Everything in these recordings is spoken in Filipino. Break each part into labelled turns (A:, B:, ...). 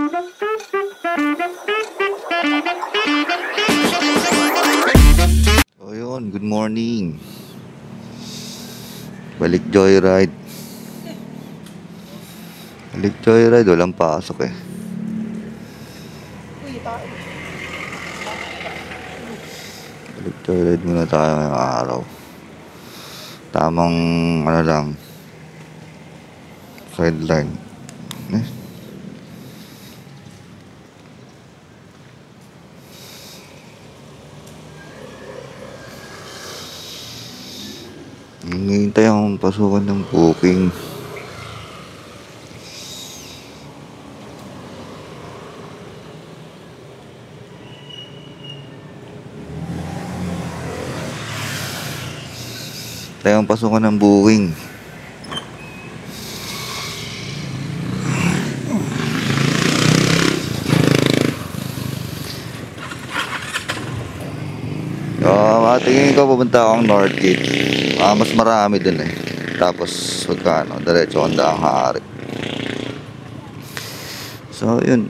A: So yun, good morning. Balik Joyride. Balik Joyride, walang pasok eh. Balik Joyride muna tayo ngayong araw. Tamang ano lang, sideline. Hinihintay akong pasukan ng booking. Hinihintay akong pasukan ng booking. Tingin ko pupunta akong Northgate. Mas marami dun eh. Tapos magkano, diretso ang daang hari. So yun,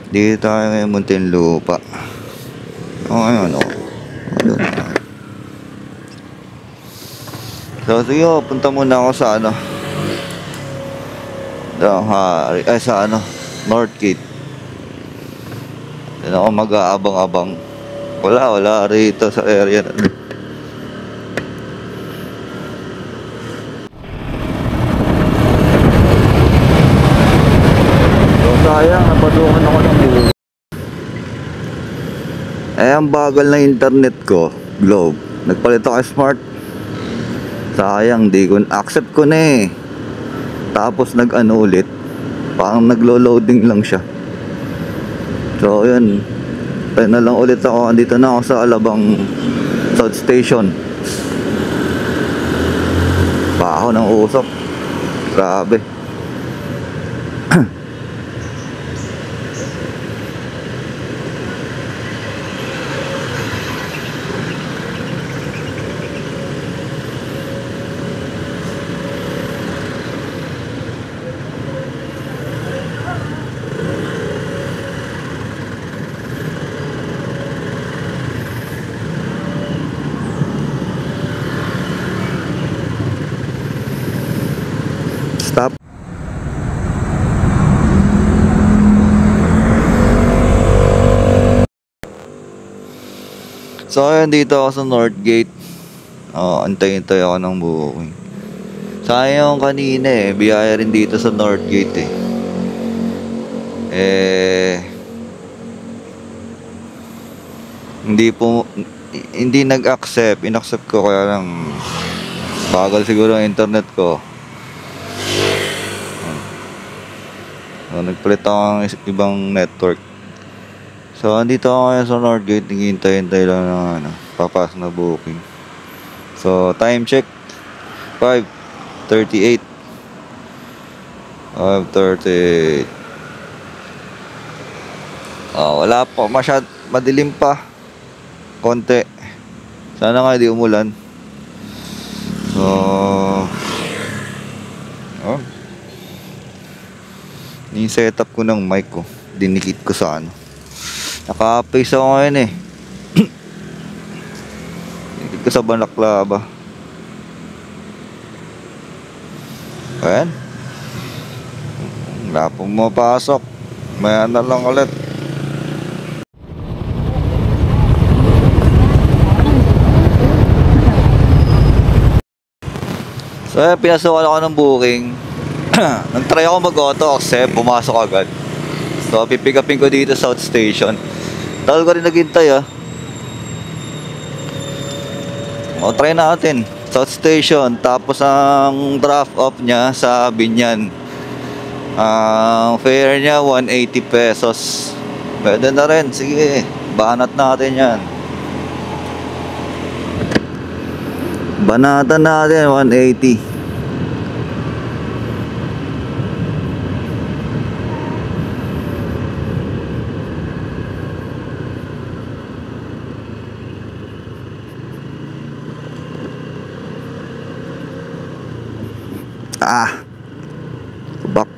A: dito tayo ngayon Muntinlupa. Ayun. So sige, punta muna ako sa daang hari, sa Northgate. Yan ako mag-aabang-abang. Wala rito sa area na. So sayang, napadungan ako ng buhay. Ang bagal na internet ko, Globe. Nagpalit ako smart. Sayang, di ko accept ko na eh. Tapos ulit. Parang naglo-loading lang siya. So yun, tayo na lang ulit ako. Andito na ako sa Alabang South Station. Baho ng usok. Grabe. Stop. So ayun, dito ako sa Northgate. Antay-antay ako ng booking. Sayang kanina eh, biyaya rin dito sa Northgate hindi nag-accept. In-accept ko kaya lang bagal siguro ang internet ko. Nagpalit ako ng ibang network. So andito ako ngayon sa Northgate. Hintay-hintay lang ng papasok na booking. So time check 5:38. 5:38. Wala pa madilim pa konti. Sana nga di umulan. So yung setup ko ng mic ko, dinikit ko sa naka-face ako ngayon eh. Dinikit ko sa balaklava. Ayan, wala pong mapasok. Maya na lang ulit. So pinasukan ako ng booking. Nag-try ako mag-auto accept, pumasok agad. So pipick upin ko dito South Station. Tagal ko rin naghintay try natin South Station. Tapos ang drop off niya sa Binyan. Ang fare niya 180 pesos. Pwede na rin, sige, banat natin yan. Banatan natin 180. Ah! Bak.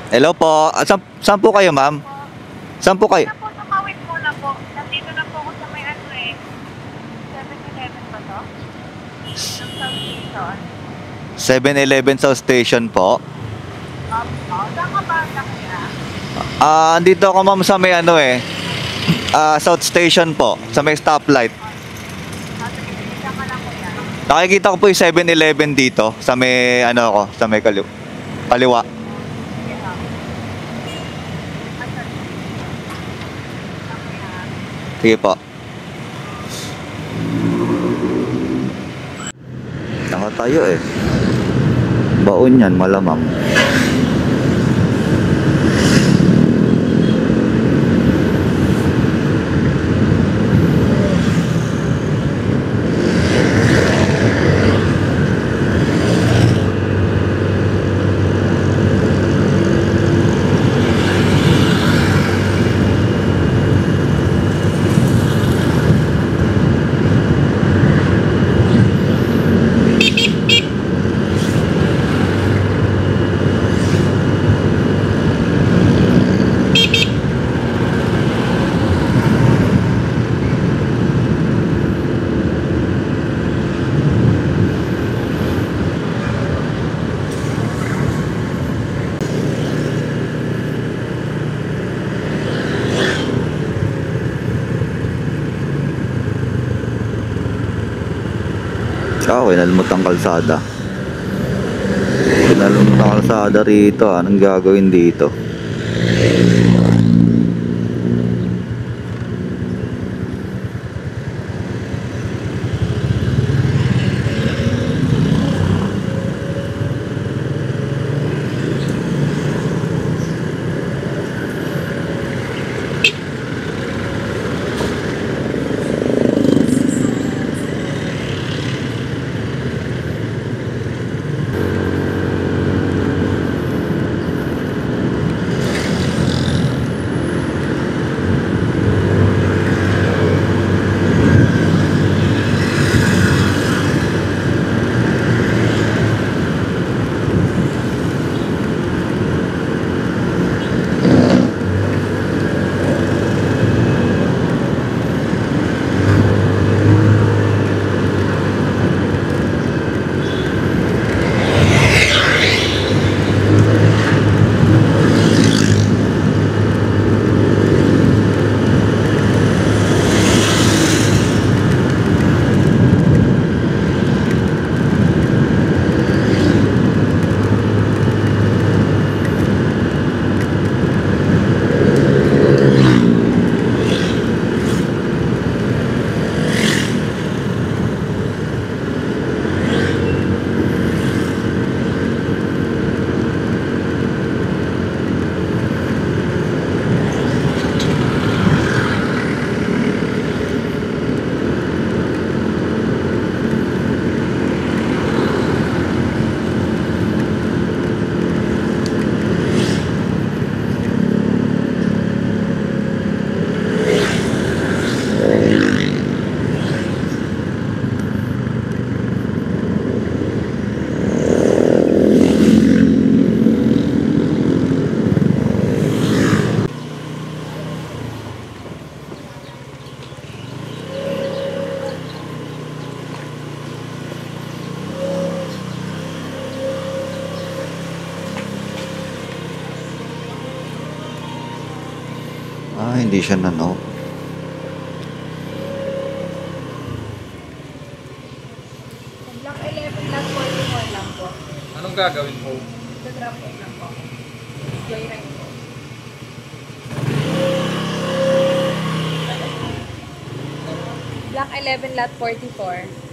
A: Hello po. Saan po kayo, ma'am? Saan po kayo?
B: Muna po, tumawid muna po. Nandito na po ako sa may ano eh. 7-Eleven ba to? Ng South Station.
A: 7-Eleven South Station po.
B: Saan ka ba kaya?
A: Andito ako, ma'am, sa may ano eh. South Station po. Sa may stoplight.
B: Sige, ka lang kuya.
A: Nakikita ko po yung 7-Eleven dito. Sa may ano ako. Sa may kaliwa.
B: Sige ha.
A: Sige po. Nakatayo eh. Baon yan, malamang. Inalmot ang kalsada. Inalmot ang kalsada rito. Anong gagawin dito? Hindi siya nano.
B: Block 11 lang po, lang po.
C: Anong gagawin mo?
B: Drop off lang po. Joyride po. Block 11, lot 44.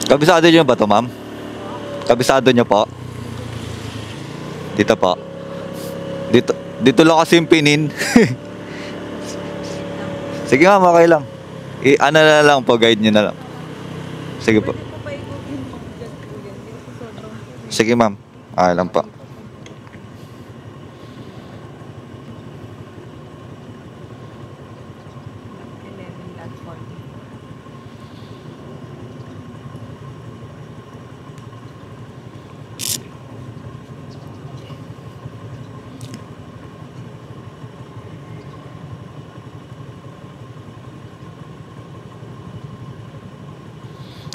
A: Kabisado niyo ba to, ma'am? Kabisado niyo po? Dito po. Dito lang kasi yung pinin. Sige ma'am, okay lang. Ano na lang po, guide niyo na lang. Sige po. Sige ma'am. Okay lang po.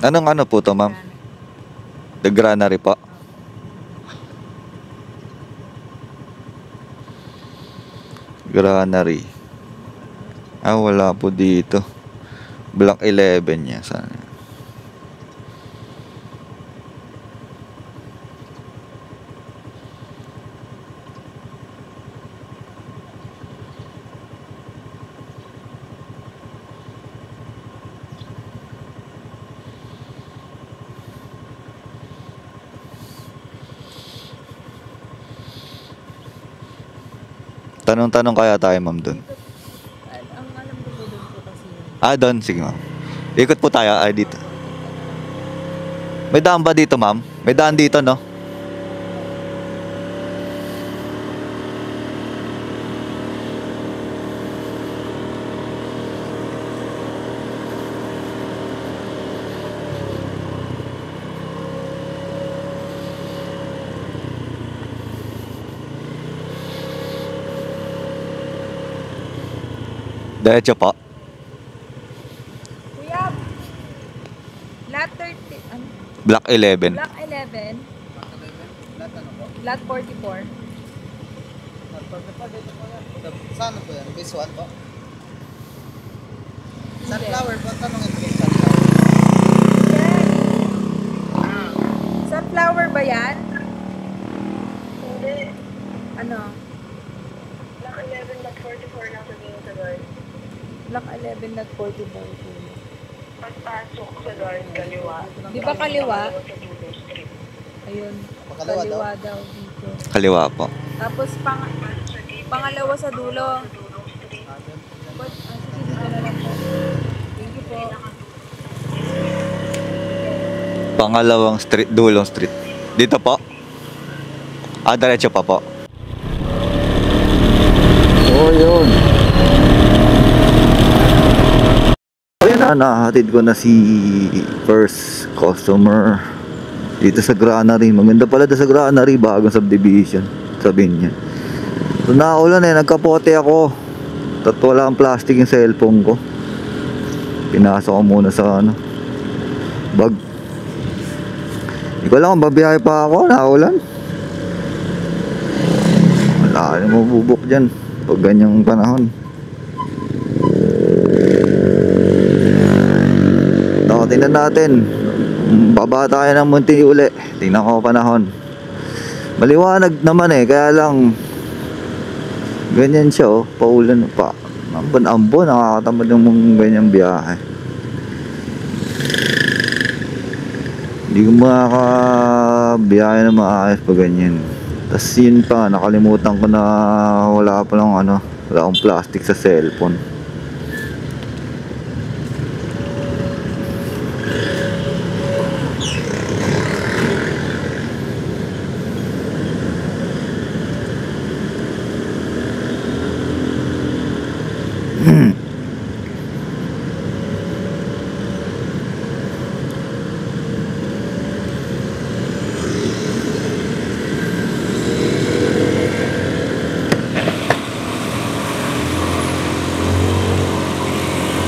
A: Anong ano po to, ma'am? The Granary po. Granary. Wala po dito. Block 11 niya. Sana. Tanong-tanong kaya tayo, ma'am, doon.
B: Ang alam ko po doon po kasi.
A: Doon. Sige, ma'am. Ikot po tayo. Dito. May daan ba dito, ma'am? May daan dito, no? Diretso po.
B: Kuya, lot 30, ano?
A: Block 11.
B: Block 11. Lot 44.
C: Saan po yan? Visual po?
B: Hindi.
C: Sunflower po, tanongin po yung sunflower.
B: Yan. Sunflower ba yan?
D: Hindi.
B: Ano?
D: Block 11, lot 44 lang sabihin sa guard.
B: Block 11, lot 44.
D: Pagpasok sa guard, kaliwa.
B: Di ba kaliwa?
D: Sa dulo street.
B: Ayun.
C: Pakalawa daw?
B: Kaliwa daw dito.
A: Kaliwa po.
B: Tapos pangalawa sa dulo.
D: Street.
B: Sige, dito na lang po. Thank you po.
A: Pangalawang street, dulong street. Dito po. Diretso pa po. Yun. Ayan na, nahatid ko na si first customer dito sa Granary. Maganda pala doon sa Granary, bagong subdivision, sabihin niya. So naulan nagkapote ako. At wala ang plastic yung cellphone ko. Pinasok ko muna sa bag. Hindi ko alam kung babiyahe pa ako, naulan. Wala rin mabubok dyan pag ganyang panahon. Tingnan natin. Baba tayo ng munti uli. Tingnan ko panahon. Maliwanag naman kaya lang ganyan siya paulan pa. Ambon-ambon, nakakatamad yung ganyang biyahe. Hindi ko makakabiyahe na maayos pa ganyan. Tas yun pa, nakalimutan ko na wala pa lang wala akong plastic sa cellphone.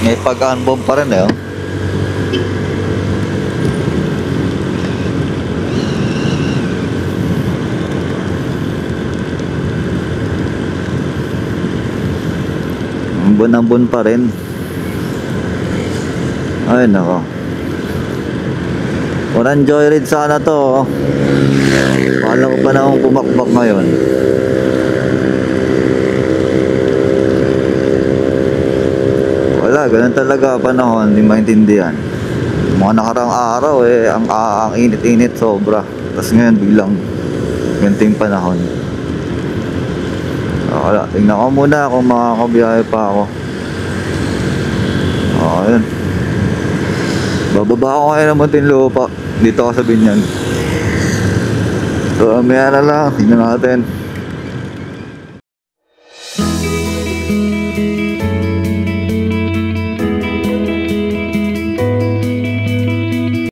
A: May pag-unbomb pa rin Ambon-ambon pa rin. Ay, nako. Walang joyride sana to. Oh. Kala ko pa na akong pumakbak ngayon. Wala, ganun talaga panahon, hindi maintindihan. Mga nakarang araw ang init-init sobra. Tapos ngayon biglang ganting panahon. Wala, tingnan ko muna kung makakabiyahe pa ako. Ayun. Bababa ako ngayon ng Muntinlupa. Dito ako sa Binyan. So, maya na lang. Tingnan natin.